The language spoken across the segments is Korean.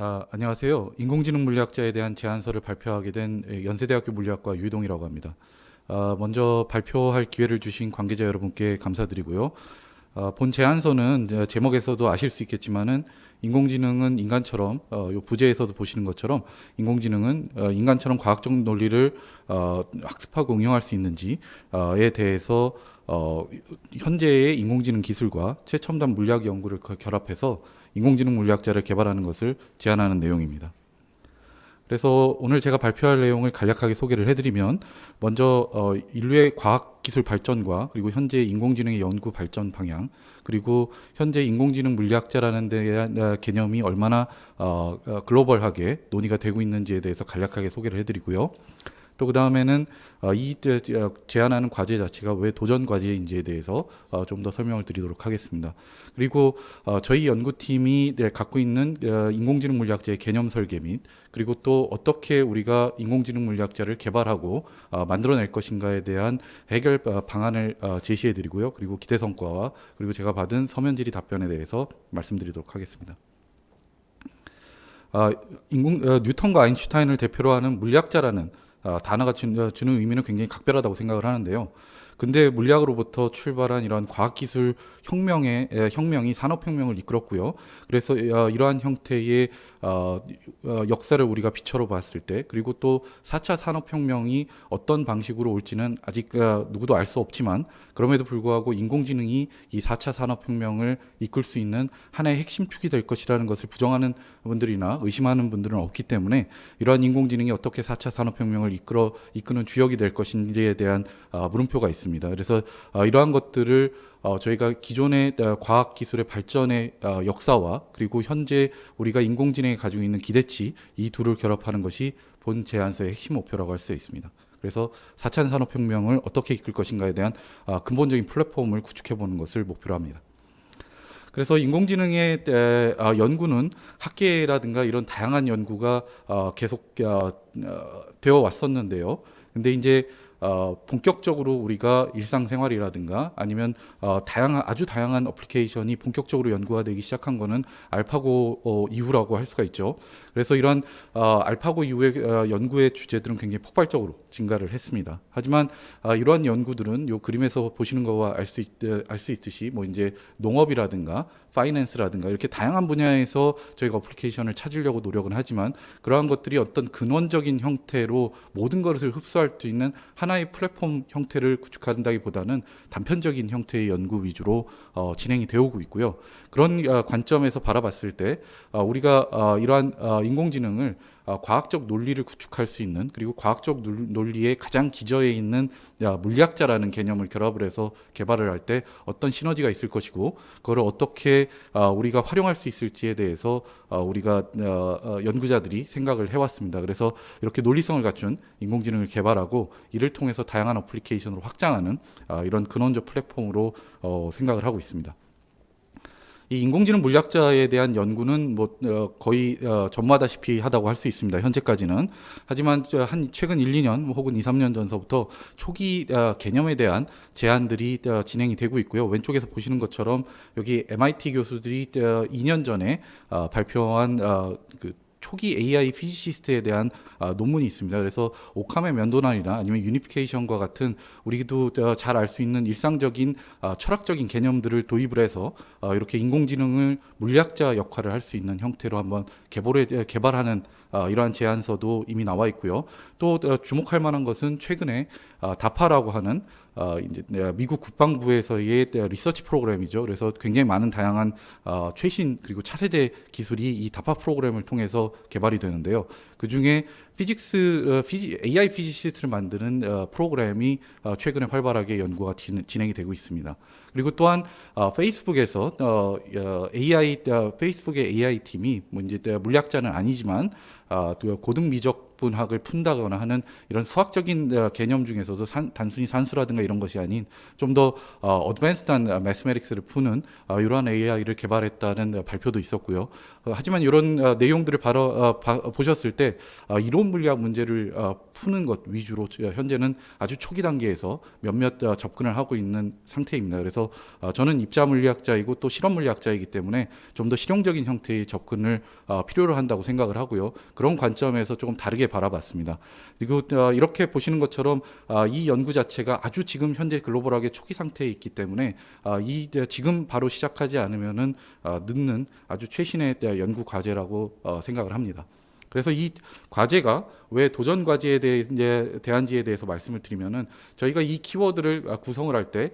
안녕하세요. 인공지능 물리학자에 대한 제안서를 발표하게 된 연세대학교 물리학과 유동이라고 합니다. 먼저 발표할 기회를 주신 관계자 여러분께 감사드리고요. 본 제안서는 제목에서도 아실 수 있겠지만은 인공지능은 인간처럼 요 부제에서도 보시는 것처럼 인공지능은 인간처럼 과학적 논리를 학습하고 응용할 수 있는지에 대해서 현재의 인공지능 기술과 최첨단 물리학 연구를 결합해서 인공지능 물리학자를 개발하는 것을 제안하는 내용입니다. 그래서 오늘 제가 발표할 내용을 간략하게 소개를 해드리면 먼저 인류의 과학기술 발전과 그리고 현재 인공지능의 연구 발전 방향 그리고 현재 인공지능 물리학자라는 데 대한 개념이 얼마나 글로벌하게 논의가 되고 있는지에 대해서 간략하게 소개를 해드리고요. 또 그 다음에는 이 제안하는 과제 자체가 왜 도전 과제인지에 대해서 좀 더 설명을 드리도록 하겠습니다. 그리고 저희 연구팀이 갖고 있는 인공지능 물리학자의 개념 설계 및 그리고 또 어떻게 우리가 인공지능 물리학자를 개발하고 만들어낼 것인가에 대한 해결 방안을 제시해 드리고요. 그리고 기대 성과와 그리고 제가 받은 서면 질의 답변에 대해서 말씀드리도록 하겠습니다. 뉴턴과 아인슈타인을 대표로 하는 물리학자라는 단어가 주는 의미는 굉장히 각별하다고 생각을 하는데요. 근데 물리학으로부터 출발한 이러한 과학기술 혁명이 산업혁명을 이끌었고요. 그래서 이러한 형태의 역사를 우리가 비춰로 봤을 때 그리고 또 4차 산업혁명이 어떤 방식으로 올지는 아직 누구도 알 수 없지만 그럼에도 불구하고 인공지능이 이 4차 산업혁명을 이끌 수 있는 하나의 핵심 축이 될 것이라는 것을 부정하는 분들이나 의심하는 분들은 없기 때문에 이러한 인공지능이 어떻게 4차 산업혁명을 이끄는 주역이 될 것인지에 대한 물음표가 있습니다. 그래서 이러한 것들을 저희가 기존의 과학기술의 발전의 역사와 그리고 현재 우리가 인공지능에 가지고 있는 기대치 이 둘을 결합하는 것이 본 제안서의 핵심 목표라고 할 수 있습니다. 그래서 4차 산업혁명을 어떻게 이끌 것인가에 대한 근본적인 플랫폼을 구축해보는 것을 목표로 합니다. 그래서 인공지능의 연구는 학계라든가 이런 다양한 연구가 계속 되어 왔었는데요. 근데 이제 본격적으로 우리가 일상생활이라든가 아니면 아주 다양한 어플리케이션이 본격적으로 연구가 되기 시작한 거는 알파고 이후라고 할 수가 있죠. 그래서 이런 알파고 이후의 연구의 주제들은 굉장히 폭발적으로 증가를 했습니다. 하지만 이러한 연구들은 요 그림에서 보시는 거와 알 수 있듯이 뭐 이제 농업이라든가 파이낸스라든가 이렇게 다양한 분야에서 저희가 어플리케이션을 찾으려고 노력은 하지만 그러한 것들이 어떤 근원적인 형태로 모든 것을 흡수할 수 있는 하나의 플랫폼 형태를 구축한다기보다는 단편적인 형태의 연구 위주로 진행이 되어 오고 있고요. 그런 관점에서 바라봤을 때 우리가 이러한 인공지능을 과학적 논리를 구축할 수 있는 그리고 과학적 논리의 가장 기저에 있는 물리학자라는 개념을 결합을 해서 개발을 할 때 어떤 시너지가 있을 것이고 그걸 어떻게 우리가 활용할 수 있을지에 대해서 우리가 연구자들이 생각을 해왔습니다. 그래서 이렇게 논리성을 갖춘 인공지능을 개발하고 이를 통해서 다양한 어플리케이션으로 확장하는 이런 근원적 플랫폼으로 생각을 하고 있습니다. 이 인공지능 물리학자에 대한 연구는 거의 전무하다시피 하다고 할 수 있습니다. 현재까지는. 하지만 최근 1, 2년 혹은 2, 3년 전서부터 초기 개념에 대한 제안들이 진행이 되고 있고요. 왼쪽에서 보시는 것처럼 여기 MIT 교수들이 2년 전에 발표한 그 초기 AI 피지시스트에 대한 논문이 있습니다. 그래서 오캄의 면도날이나 아니면 유니피케이션과 같은 우리도 잘 알 수 있는 일상적인 철학적인 개념들을 도입을 해서 이렇게 인공지능을 물리학자 역할을 할 수 있는 형태로 한번 개발하는 이러한 제안서도 이미 나와 있고요. 또 주목할 만한 것은 최근에 다파라고 하는 이제 미국 국방부에서의 리서치 프로그램이죠. 그래서 굉장히 많은 다양한 최신 그리고 차세대 기술이 이 다파 프로그램을 통해서 개발이 되는데요. 그 중에 AI 피지시스트를 만드는 프로그램이 최근에 활발하게 연구가 진행이 되고 있습니다. 그리고 또한 페이스북에서 페이스북의 AI 팀이 뭐 이제 물리학자는 아니지만 또 고등 미적 적분학을 푼다거나 하는 이런 수학적인 개념 중에서도 단순히 산수라든가 이런 것이 아닌 좀 더 어드밴스드한 매스메릭스를 푸는 이러한 AI를 개발했다는 발표도 있었고요. 하지만 이런 내용들을 보셨을 때 이론 물리학 문제를 푸는 것 위주로 현재는 아주 초기 단계에서 몇몇 접근을 하고 있는 상태입니다. 그래서 저는 입자 물리학자이고 또 실험 물리학자이기 때문에 좀 더 실용적인 형태의 접근을 필요로 한다고 생각을 하고요. 그런 관점에서 조금 다르게 바라봤습니다. 그리고 이렇게 보시는 것처럼 이 연구 자체가 아주 지금 현재 글로벌하게 초기 상태에 있기 때문에 지금 바로 시작하지 않으면은 늦는 아주 최신의 연구 과제라고 생각을 합니다. 그래서 이 과제가 왜 도전 과제에 대한지에 대해서 말씀을 드리면은 저희가 이 키워드를 구성을 할 때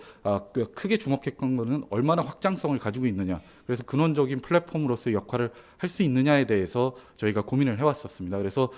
크게 주목했던 것은 얼마나 확장성을 가지고 있느냐. 그래서 근원적인 플랫폼으로서의 역할을 할 수 있느냐에 대해서 저희가 고민을 해왔었습니다. 그래서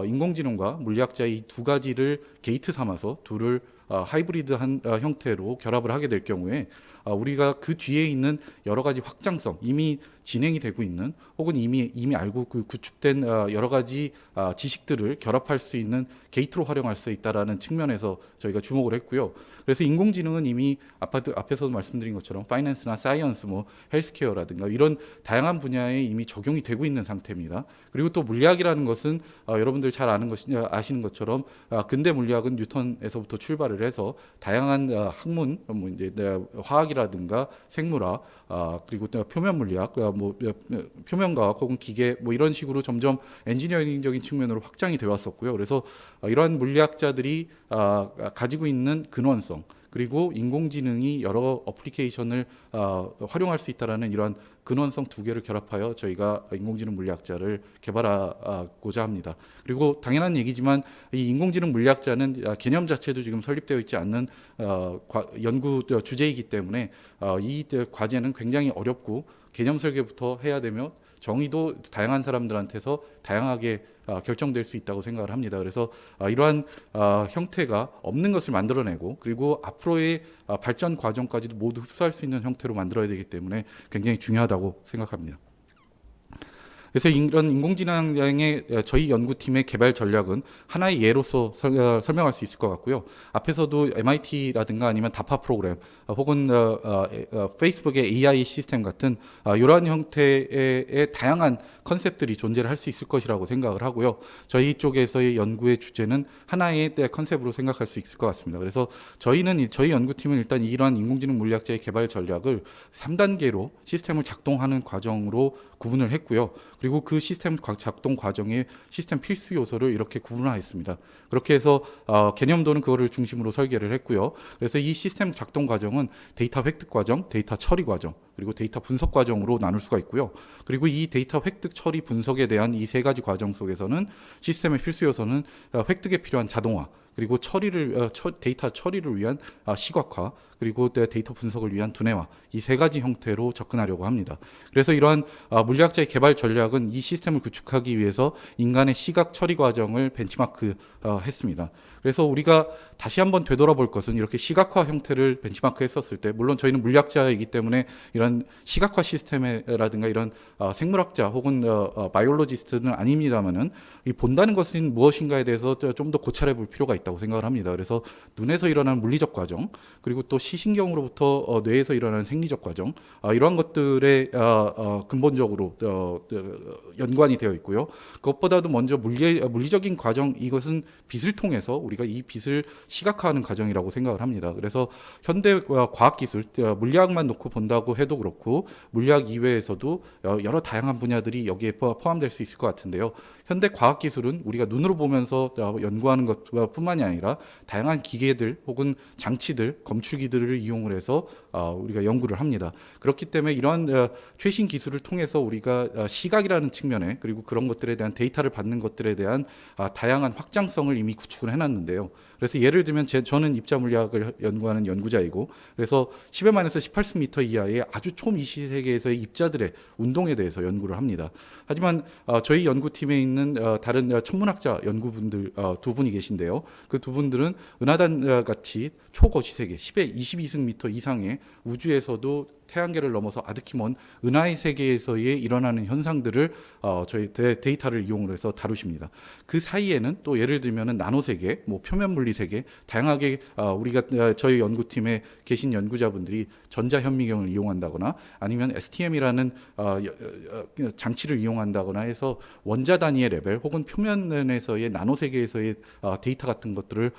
인공지능과 물리학자의 이 두 가지를 게이트 삼아서 둘을 하이브리드한 형태로 결합을 하게 될 경우에 우리가 그 뒤에 있는 여러 가지 확장성, 이미 진행이 되고 있는 혹은 이미 알고 구축된 여러 가지 지식들을 결합할 수 있는 게이트로 활용할 수 있다라는 측면에서 저희가 주목을 했고요. 그래서 인공지능은 이미 앞에서도 말씀드린 것처럼 파이낸스나 사이언스, 헬스케어라든가 이런 다양한 분야에 이미 적용이 되고 있는 상태입니다. 그리고 또 물리학이라는 것은 여러분들 잘 아시는 것처럼 근대 물리학은 뉴턴에서부터 출발을 해서 다양한 학문, 이제 화학이라든가 생물학, 그리고 또 표면 물리학, 표면과학 혹은 기계 이런 식으로 점점 엔지니어링적인 측면으로 확장이 되어 왔었고요. 그래서 이러한 물리학자들이 가지고 있는 근원성 그리고 인공지능이 여러 어플리케이션을 활용할 수 있다라는 이러한 근원성 두 개를 결합하여 저희가 인공지능 물리학자를 개발하고자 합니다. 그리고 당연한 얘기지만 이 인공지능 물리학자는 개념 자체도 지금 설립되어 있지 않는 연구 주제이기 때문에 이 과제는 굉장히 어렵고 개념 설계부터 해야 되며 정의도 다양한 사람들한테서 다양하게 결정될 수 있다고 생각을 합니다. 그래서 이러한 형태가 없는 것을 만들어내고 그리고 앞으로의 발전 과정까지도 모두 흡수할 수 있는 형태로 만들어야 되기 때문에 굉장히 중요하다고 생각합니다. 그래서 이런 인공지능의 저희 연구팀의 개발 전략은 하나의 예로서 설명할 수 있을 것 같고요. 앞에서도 MIT라든가 아니면 다파 프로그램 혹은 페이스북의 AI 시스템 같은 이러한 형태의 다양한 컨셉들이 존재를 할 수 있을 것이라고 생각을 하고요. 저희 쪽에서의 연구의 주제는 하나의 컨셉으로 생각할 수 있을 것 같습니다. 그래서 저희 연구팀은 일단 이러한 인공지능 물리학자의 개발 전략을 3단계로 시스템을 작동하는 과정으로 구분을 했고요. 그리고 그 시스템 작동 과정의 시스템 필수 요소를 이렇게 구분화했습니다. 그렇게 해서 개념도는 그거를 중심으로 설계를 했고요. 그래서 이 시스템 작동 과정은 데이터 획득 과정, 데이터 처리 과정, 그리고 데이터 분석 과정으로 나눌 수가 있고요. 그리고 이 데이터 획득, 처리, 분석에 대한 이 세 가지 과정 속에서는 시스템의 필수 요소는 획득에 필요한 자동화, 그리고 데이터 처리를 위한 시각화, 그리고 데이터 분석을 위한 두뇌화, 이 세 가지 형태로 접근하려고 합니다. 그래서 이러한 물리학자의 개발 전략은 이 시스템을 구축하기 위해서 인간의 시각 처리 과정을 벤치마크 했습니다. 그래서 우리가 다시 한번 되돌아볼 것은 이렇게 시각화 형태를 벤치마크 했었을 때, 물론 저희는 물리학자이기 때문에 이런 시각화 시스템이라든가 이런 생물학자 혹은 바이올로지스트는 아닙니다만은 이 본다는 것은 무엇인가에 대해서 좀 더 고찰해 볼 필요가 있다고 생각을 합니다. 그래서 눈에서 일어나는 물리적 과정, 그리고 또 시신경으로부터 뇌에서 일어나는 생리적 과정, 이러한 것들에 근본적으로 연관이 되어 있고요. 그것보다도 먼저 물리적인 과정, 이것은 빛을 통해서 우리가 이 빛을 시각화하는 과정이라고 생각을 합니다. 그래서 현대 과학기술, 물리학만 놓고 본다고 해도 그렇고 물리학 이외에서도 여러 다양한 분야들이 여기에 포함될 수 있을 것 같은데요. 현대 과학기술은 우리가 눈으로 보면서 연구하는 것뿐만이 아니라 다양한 기계들 혹은 장치들, 검출기들을 이용을 해서 우리가 연구를 합니다. 그렇기 때문에 이러한 최신 기술을 통해서 우리가 시각이라는 측면에, 그리고 그런 것들에 대한 데이터를 받는 것들에 대한 다양한 확장성을 이미 구축을 해놨는데요. 그래서 예를 들면 저는 입자 물리학을 연구하는 연구자이고, 그래서 10-18m 이하의 아주 초미시 세계에서의 입자들의 운동에 대해서 연구를 합니다. 하지만 저희 연구팀에 있는 다른 천문학자 연구분들 두 분이 계신데요. 그 두 분들은 은하단 같이 초거시 세계 10의 22승 미터 이상의 우주에서도 태양계를 넘어서 아득히 먼 은하의 세계에서의 일어나는 현상들을 저희 데이터를 이용을 해서 다루십니다. 그 사이에는 또 예를 들면은 나노 세계, 뭐 표면 물리 세계, 다양하게 우리가 저희 연구팀에 계신 연구자분들이 전자 현미경을 이용한다거나 아니면 STM이라는 장치를 이용한다거나 해서 원자 단위의 레벨 혹은 표면에서의 나노 세계에서의 데이터 같은 것들을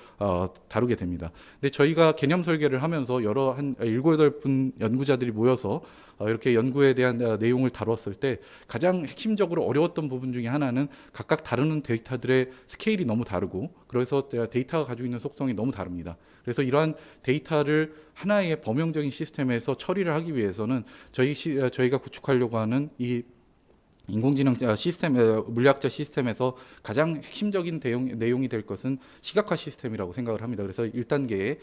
다루게 됩니다. 근데 저희가 개념 설계를 하면서 여러 한 7, 8분 연구자들이 모여서 이렇게 연구에 대한 내용을 다뤘을 때 가장 핵심적으로 어려웠던 부분 중에 하나는 각각 다루는 데이터들의 스케일이 너무 다르고 그래서 데이터가 가지고 있는 속성이 너무 다릅니다. 그래서 이러한 데이터를 하나의 범용적인 시스템에서 처리를 하기 위해서는 저희가 구축하려고 하는 이 인공지능 시스템, 물리학자 시스템에서 가장 핵심적인 내용이 될 것은 시각화 시스템이라고 생각을 합니다. 그래서 1단계의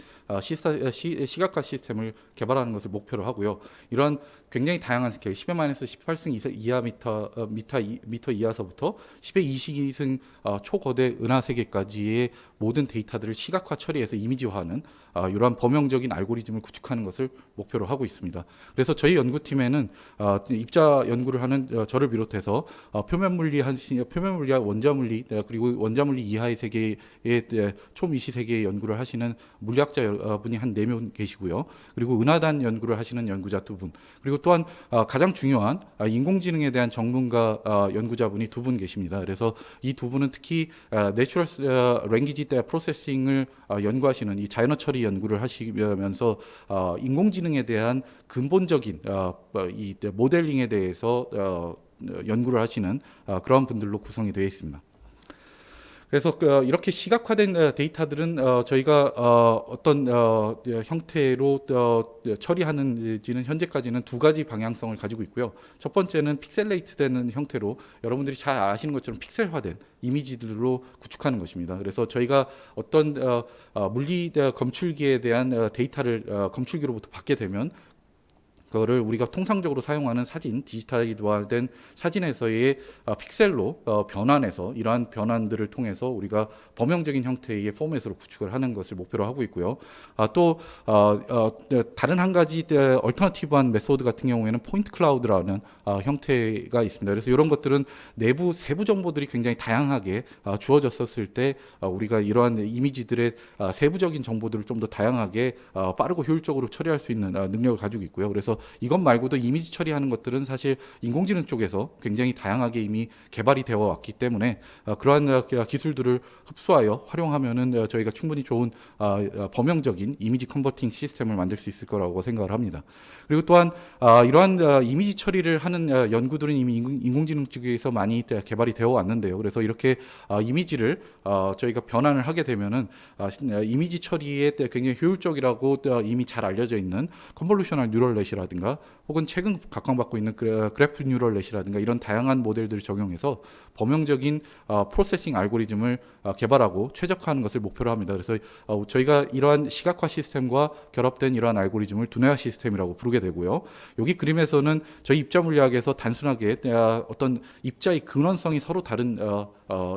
시각화 시스템을 개발하는 것을 목표로 하고요. 이러한 굉장히 다양한 스케일, 10의 마이너스 18승 이하 미터 이하서부터 10의 22승 초거대 은하 세계까지의 모든 데이터들을 시각화 처리해서 이미지화하는 이러한 범용적인 알고리즘을 구축하는 것을 목표로 하고 있습니다. 그래서 저희 연구팀에는 입자 연구를 하는 저를 비롯해서 표면물리와 원자물리 그리고 원자물리 이하의 세계의 초미시 세계의 연구를 하시는 물리학자 분이 한 4명 계시고요. 그리고 은하단 연구를 하시는 연구자 2분, 그리고 또한 가장 중요한 인공지능에 대한 전문가 연구자분이 2분 계십니다. 그래서 이 2분은 특히 내추럴 랭귀지 프로세싱을 연구하시는 이 자연어 처리 연구를 하시면서 인공지능에 대한 근본적인 이 모델링에 대해서 연구를 하시는 그런 분들로 구성이 되어 있습니다. 그래서 이렇게 시각화된 데이터들은 저희가 어떤 형태로 처리하는지는 현재까지는 2가지 방향성을 가지고 있고요. 첫 번째는 픽셀레이트되는 형태로 여러분들이 잘 아시는 것처럼 픽셀화된 이미지들로 구축하는 것입니다. 그래서 저희가 어떤 물리 검출기에 대한 데이터를 검출기로부터 받게 되면 그거를 우리가 통상적으로 사용하는 사진, 디지털화된 사진에서의 픽셀로 변환해서 이러한 변환들을 통해서 우리가 범용적인 형태의 포맷으로 구축을 하는 것을 목표로 하고 있고요. 또 다른 한 가지 얼터너티브한 메소드 같은 경우에는 포인트 클라우드라는 형태가 있습니다. 그래서 이런 것들은 내부 세부 정보들이 굉장히 다양하게 주어졌었을 때 우리가 이러한 이미지들의 세부적인 정보들을 좀 더 다양하게 빠르고 효율적으로 처리할 수 있는 능력을 가지고 있고요. 그래서 이것 말고도 이미지 처리하는 것들은 사실 인공지능 쪽에서 굉장히 다양하게 이미 개발이 되어 왔기 때문에 그러한 기술들을 흡수하여 활용하면은 저희가 충분히 좋은 범용적인 이미지 컨버팅 시스템을 만들 수 있을 거라고 생각을 합니다. 그리고 또한 이러한 이미지 처리를 하는 연구들은 이미 인공지능 쪽에서 많이 개발이 되어 왔는데요. 그래서 이렇게 이미지를 저희가 변환을 하게 되면은 이미지 처리에 굉장히 효율적이라고 이미 잘 알려져 있는 컨볼루셔널 뉴럴넷이라든가 혹은 최근 각광받고 있는 그래프 뉴럴넷이라든가 이런 다양한 모델들을 적용해서 범용적인 프로세싱 알고리즘을 개발하고 최적화하는 것을 목표로 합니다. 그래서 저희가 이러한 시각화 시스템과 결합된 이러한 알고리즘을 두뇌화 시스템이라고 부르게 되고요. 여기 그림에서는 저희 입자 물리학에서 단순하게 어떤 입자의 근원성이 서로 다른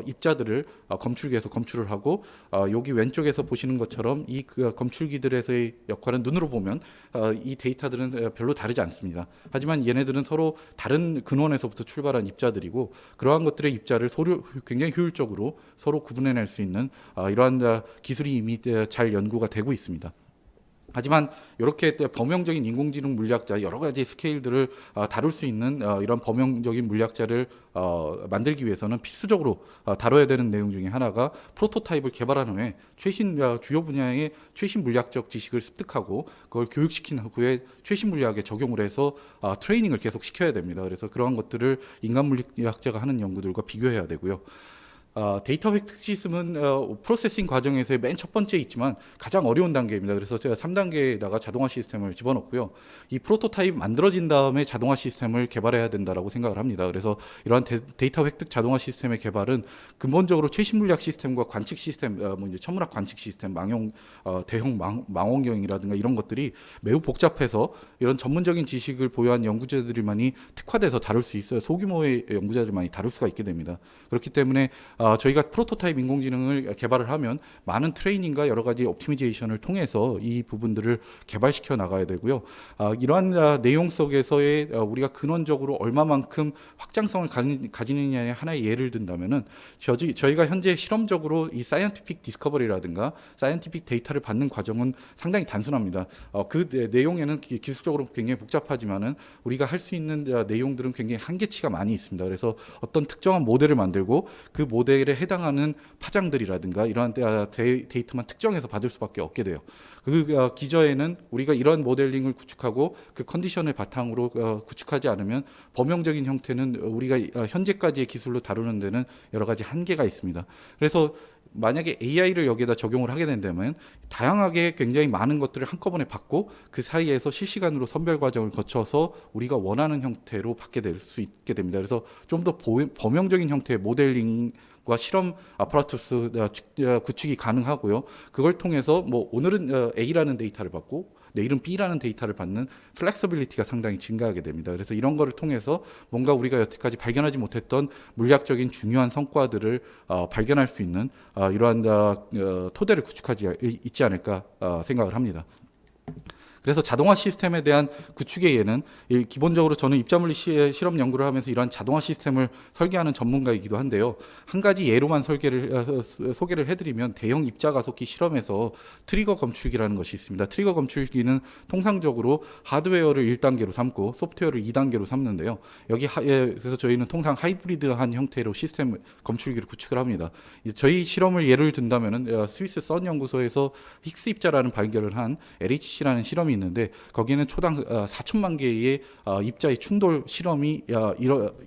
입자들을 검출기에서 검출을 하고 여기 왼쪽에서 보시는 것처럼 이 검출기들에서의 역할은 눈으로 보면 이 데이터들은 별로 다르지 않습니다. 하지만 얘네들은 서로 다른 근원에서부터 출발한 입자들이고 그러한 것들의 입자를 굉장히 효율적으로 서로 구분해낼 수 있는 이러한 기술이 이미 잘 연구가 되고 있습니다. 하지만 이렇게 범용적인 인공지능 물리학자 여러 가지 스케일들을 다룰 수 있는 이런 범용적인 물리학자를 만들기 위해서는 필수적으로 다뤄야 되는 내용 중에 하나가 프로토타입을 개발한 후에 주요 분야의 최신 물리학적 지식을 습득하고 그걸 교육시킨 후에 최신 물리학에 적용을 해서 트레이닝을 계속 시켜야 됩니다. 그래서 그러한 것들을 인간 물리학자가 하는 연구들과 비교해야 되고요. 데이터 획득 시스템은 프로세싱 과정에서의 맨 첫 번째 있지만 가장 어려운 단계입니다. 그래서 제가 3단계에다가 자동화 시스템을 집어넣고요. 이 프로토타입 만들어진 다음에 자동화 시스템을 개발해야 된다라고 생각을 합니다. 그래서 이러한 데이터 획득 자동화 시스템의 개발은 근본적으로 최신 물리학 시스템과 관측 시스템, 이제 천문학 관측 시스템, 대형 망원경이라든가 이런 것들이 매우 복잡해서 이런 전문적인 지식을 보유한 연구자들만이 특화돼서 다룰 수 있어요. 소규모의 연구자들만이 다룰 수가 있게 됩니다. 그렇기 때문에 저희가 프로토타입 인공지능을 개발을 하면 많은 트레이닝과 여러 가지 옵티미제이션을 통해서 이 부분들을 개발시켜 나가야 되고요. 이러한 내용 속에서의 우리가 근원적으로 얼마만큼 확장성을 가지느냐의 하나의 예를 든다면은 저희가 현재 실험적으로 이 사이언티픽 디스커버리라든가 사이언티픽 데이터를 받는 과정은 상당히 단순합니다. 그 내용에는 기술적으로 굉장히 복잡하지만은 우리가 할 수 있는 내용들은 굉장히 한계치가 많이 있습니다. 그래서 어떤 특정한 모델을 만들고 그 모델에 해당하는 파장들이라든가 이러한 데이터만 특정해서 받을 수밖에 없게 돼요. 그 기저에는 우리가 이런 모델링을 구축하고 그 컨디션을 바탕으로 구축하지 않으면 범용적인 형태는 우리가 현재까지의 기술로 다루는 데는 여러 가지 한계가 있습니다. 그래서 만약에 AI를 여기에다 적용을 하게 된다면 다양하게 굉장히 많은 것들을 한꺼번에 받고 그 사이에서 실시간으로 선별 과정을 거쳐서 우리가 원하는 형태로 받게 될 수 있게 됩니다. 그래서 좀 더 범용적인 형태의 모델링과 실험 아파라투스 구축이 가능하고요. 그걸 통해서 뭐 오늘은 A라는 데이터를 받고 내일은 B라는 데이터를 받는 플렉서빌리티가 상당히 증가하게 됩니다. 그래서 이런 거를 통해서 뭔가 우리가 여태까지 발견하지 못했던 물리학적인 중요한 성과들을 발견할 수 있는 이러한 토대를 구축하지 있지 않을까 생각을 합니다. 그래서 자동화 시스템에 대한 구축의 예는 기본적으로 저는 입자물리 실험 연구를 하면서 이러한 자동화 시스템을 설계하는 전문가이기도 한데요. 한 가지 예로만 소개를 해드리면 대형 입자 가속기 실험에서 트리거 검출기라는 것이 있습니다. 트리거 검출기는 통상적으로 하드웨어를 1단계로 삼고 소프트웨어를 2단계로 삼는데요. 그래서 저희는 통상 하이브리드한 형태로 시스템 검출기를 구축을 합니다. 저희 실험을 예를 든다면은 스위스 선 연구소에서 힉스 입자라는 발견을 한 LHC라는 실험이 있는데 거기에는 초당 4천만 개의 입자의 충돌 실험이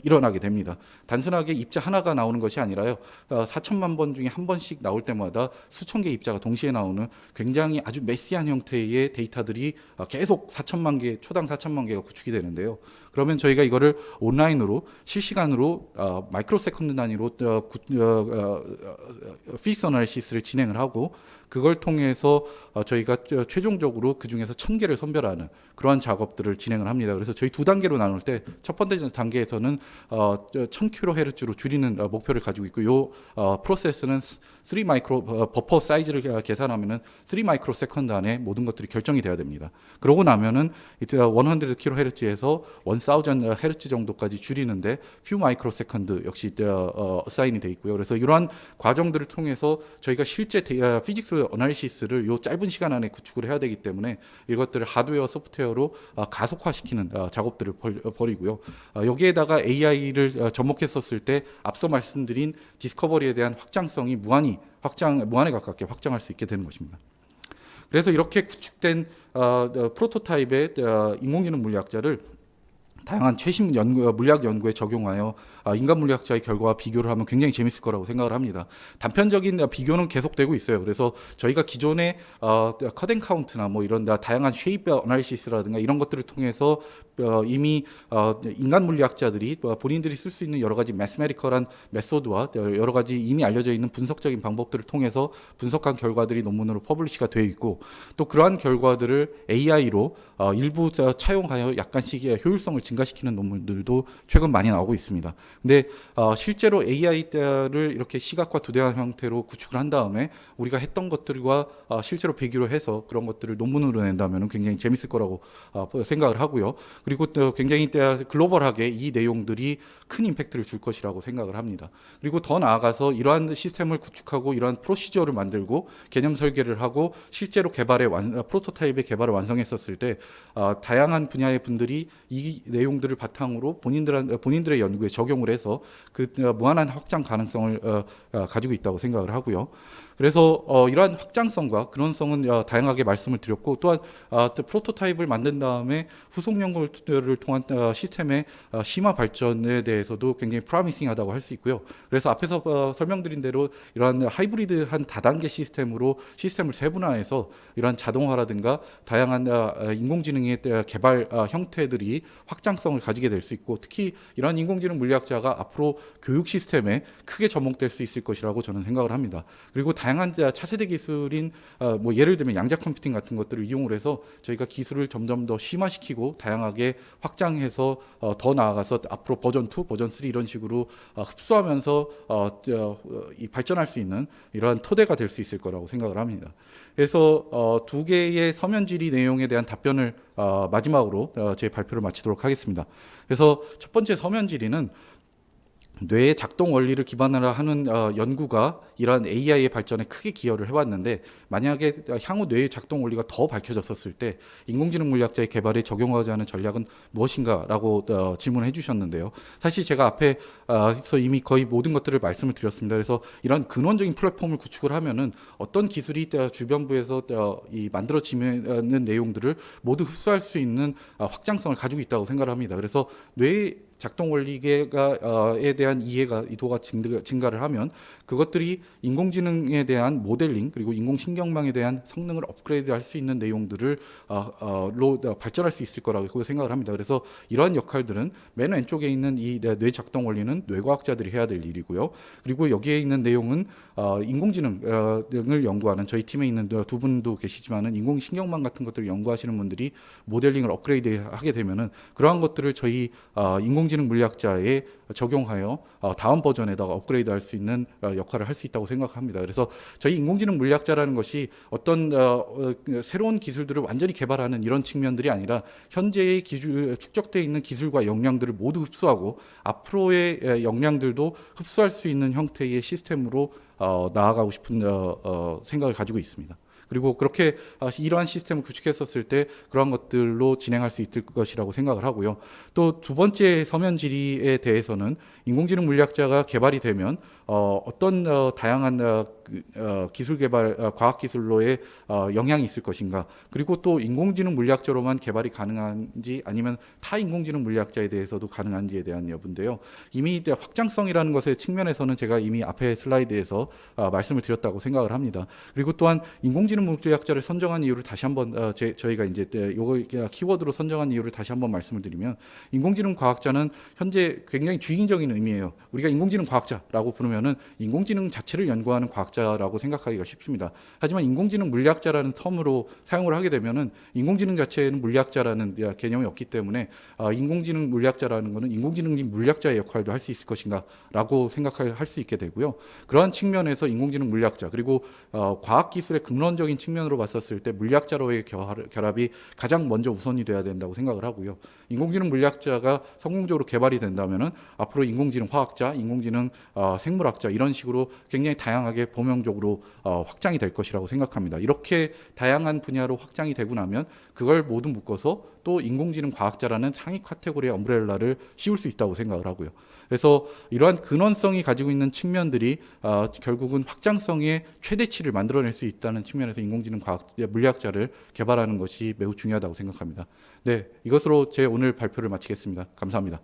일어나게 됩니다. 단순하게 입자 하나가 나오는 것이 아니라요. 4천만 번 중에 한 번씩 나올 때마다 수천 개의 입자가 동시에 나오는 굉장히 아주 메시한 형태의 데이터들이 계속 초당 4천만 개가 구축이 되는데요. 그러면 저희가 이거를 온라인으로 실시간으로 마이크로 세컨드 단위로 피직스 어널리시스를 진행을 하고 그걸 통해서 저희가 최종적으로 그 중에서 1000개를 선별하는 그러한 작업들을 진행을 합니다. 그래서 저희 두 단계로 나눌 때 첫 번째 단계에서는 1000kHz로 줄이는 목표를 가지고 있고 요 프로세스는 3 마이크로 버퍼 사이즈를 계산하면은 3 마이크로 세컨드 안에 모든 것들이 결정이 돼야 됩니다. 그러고 나면은 100kHz에서 1000Hz 정도까지 줄이는데 few 마이크로 세컨드 역시 사인이 돼 있고요. 그래서 이러한 과정들을 통해서 저희가 실제 피직스 어널리시스를 요 짧은 시간 안에 구축을 해야 되기 때문에 이것들을 하드웨어 소프트웨어로 가속화시키는 작업들을 벌이고요. 여기에다가 AI를 접목했었을 때 앞서 말씀드린 디스커버리에 대한 확장성이 무한에 가깝게 확장할 수 있게 되는 것입니다. 그래서 이렇게 구축된 프로토타입의 인공지능 물리학자를 다양한 최신 물리학 연구에 적용하여 인간 물리학자의 결과와 비교를 하면 굉장히 재밌을 거라고 생각을 합니다. 단편적인 비교는 계속되고 있어요. 그래서 저희가 기존의 컷 앤 카운트나 뭐 이런 다양한 쉐입 어널리시스라든가 이런 것들을 통해서 이미 인간 물리학자들이 본인들이 쓸 수 있는 여러 가지 매스메리컬한 메소드와 여러 가지 이미 알려져 있는 분석적인 방법들을 통해서 분석한 결과들이 논문으로 퍼블리시가 되어 있고 또 그러한 결과들을 AI로 일부 차용하여 약간씩 효율성을 증가시키는 논문들도 최근 많이 나오고 있습니다. 근데 실제로 AI를 이렇게 시각화 두대한 형태로 구축을 한 다음에 우리가 했던 것들과 실제로 비교를 해서 그런 것들을 논문으로 낸다면 굉장히 재밌을 거라고 생각을 하고요. 그리고 또 굉장히 글로벌하게 이 내용들이 큰 임팩트를 줄 것이라고 생각을 합니다. 그리고 더 나아가서 이러한 시스템을 구축하고 이러한 프로시저를 만들고 개념 설계를 하고 실제로 프로토타입의 개발을 완성했었을 때 다양한 분야의 분들이 이 내용들을 바탕으로 본인들의 연구에 적용을 해서 그 무한한 확장 가능성을 가지고 있다고 생각을 하고요. 그래서 이러한 확장성과 근원성은 다양하게 말씀을 드렸고 또한 프로토타입을 만든 다음에 후속 연구를 통한 시스템의 심화 발전에 대해서도 굉장히 프로미싱하다고 할 수 있고요. 그래서 앞에서 설명드린 대로 이러한 하이브리드한 다단계 시스템으로 시스템을 세분화해서 이러한 자동화라든가 다양한 인공지능의 개발 형태들이 확장성을 가지게 될 수 있고 특히 이러한 인공지능 물리학자가 앞으로 교육 시스템에 크게 접목될 수 있을 것이라고 저는 생각을 합니다. 그리고 다양한 차세대 기술인 뭐 예를 들면 양자 컴퓨팅 같은 것들을 이용을 해서 저희가 기술을 점점 더 심화시키고 다양하게 다양하게 확장해서 더 나아가서 앞으로 버전 2, 버전 3 이런 식으로 흡수하면서 이 발전할 수 있는 이러한 토대가 될 수 있을 거라고 생각을 합니다. 그래서 두 개의 서면 질의 내용에 대한 답변을 마지막으로 제 발표를 마치도록 하겠습니다. 그래서 첫 번째 서면 질의는 뇌의 작동 원리를 기반으로 하는 연구가 이러한 AI의 발전에 크게 기여를 해왔는데, 만약에 향후 뇌의 작동 원리가 더 밝혀졌었을 때 인공지능 물리학자의 개발에 적용하고자 하는 전략은 무엇인가라고 질문을 해주셨는데요. 사실 제가 앞에서 이미 거의 모든 것들을 말씀을 드렸습니다. 그래서 이런 근원적인 플랫폼을 구축을 하면은 어떤 기술이 주변부에서 이 만들어지는 내용들을 모두 흡수할 수 있는 확장성을 가지고 있다고 생각을 합니다. 그래서 뇌의 작동 원리에 대한 이해가 이도가 증가를 하면 그것들이 인공지능에 대한 모델링 그리고 인공신경망에 대한 성능을 업그레이드할 수 있는 내용들을 로 발전할 수 있을 거라고 생각을 합니다. 그래서 이러한 역할들은 맨 왼쪽에 있는 이 뇌 작동 원리는 뇌과학자들이 해야 될 일이고요. 그리고 여기에 있는 내용은 인공지능을 연구하는 저희 팀에 있는 두 분도 계시지만은 인공신경망 같은 것들을 연구하시는 분들이 모델링을 업그레이드하게 되면은 그러한 것들을 저희 인공지능 물리학자에 적용하여 다음 버전에다가 업그레이드할 수 있는 역할을 할 수 있다고 생각합니다. 그래서 저희 인공지능 물리학자라는 것이 어떤 새로운 기술들을 완전히 개발하는 이런 측면들이 아니라 현재의 축적되어 있는 기술과 역량들을 모두 흡수하고 앞으로의 역량들도 흡수할 수 있는 형태의 시스템으로 나아가고 싶은 생각을 가지고 있습니다. 그리고 그렇게 이러한 시스템을 구축했었을 때 그러한 것들로 진행할 수 있을 것이라고 생각을 하고요. 또 두 번째 서면 질의에 대해서는 인공지능 물리학자가 개발이 되면 어떤 다양한 기술 개발, 과학 기술로의 영향이 있을 것인가, 그리고 또 인공지능 물리학자로만 개발이 가능한지 아니면 타 인공지능 물리학자에 대해서도 가능한지에 대한 여부인데요. 이미 확장성이라는 것의 측면에서는 제가 이미 앞에 슬라이드에서 말씀을 드렸다고 생각을 합니다. 그리고 또한 인공지능 물리학자를 선정한 이유를 다시 한번 저희가 이제 요거 키워드로 선정한 이유를 다시 한번 말씀을 드리면, 인공지능 과학자는 현재 굉장히 주인적인 의미예요. 우리가 인공지능 과학자라고 부르면은 인공지능 자체를 연구하는 과학자라고 생각하기가 쉽습니다. 하지만 인공지능 물리학자라는 텀으로 사용을 하게 되면은 인공지능 자체에는 물리학자라는 개념이 없기 때문에 인공지능 물리학자라는 것은 인공지능 물리학자의 역할도 할 수 있을 것인가라고 생각할 수 있게 되고요. 그러한 측면에서 인공지능 물리학자 그리고 과학기술의 근원적인 측면으로 봤었을 때 물리학자로의 결합이 가장 먼저 우선이 돼야 된다고 생각을 하고요. 인공지능 물리학자가 성공적으로 개발이 된다면은 앞으로 인공지능 화학자, 인공지능 생물학자 이런 식으로 굉장히 다양하게 범용적으로 확장이 될 것이라고 생각합니다. 이렇게 다양한 분야로 확장이 되고 나면 그걸 모두 묶어서 또 인공지능 과학자라는 상위 카테고리의 엄브렐라를 씌울 수 있다고 생각을 하고요. 그래서 이러한 근원성이 가지고 있는 측면들이 결국은 확장성의 최대치를 만들어낼 수 있다는 측면에서 인공지능 물리학자를 개발하는 것이 매우 중요하다고 생각합니다. 네, 이것으로 제 오늘 발표를 마치겠습니다. 감사합니다.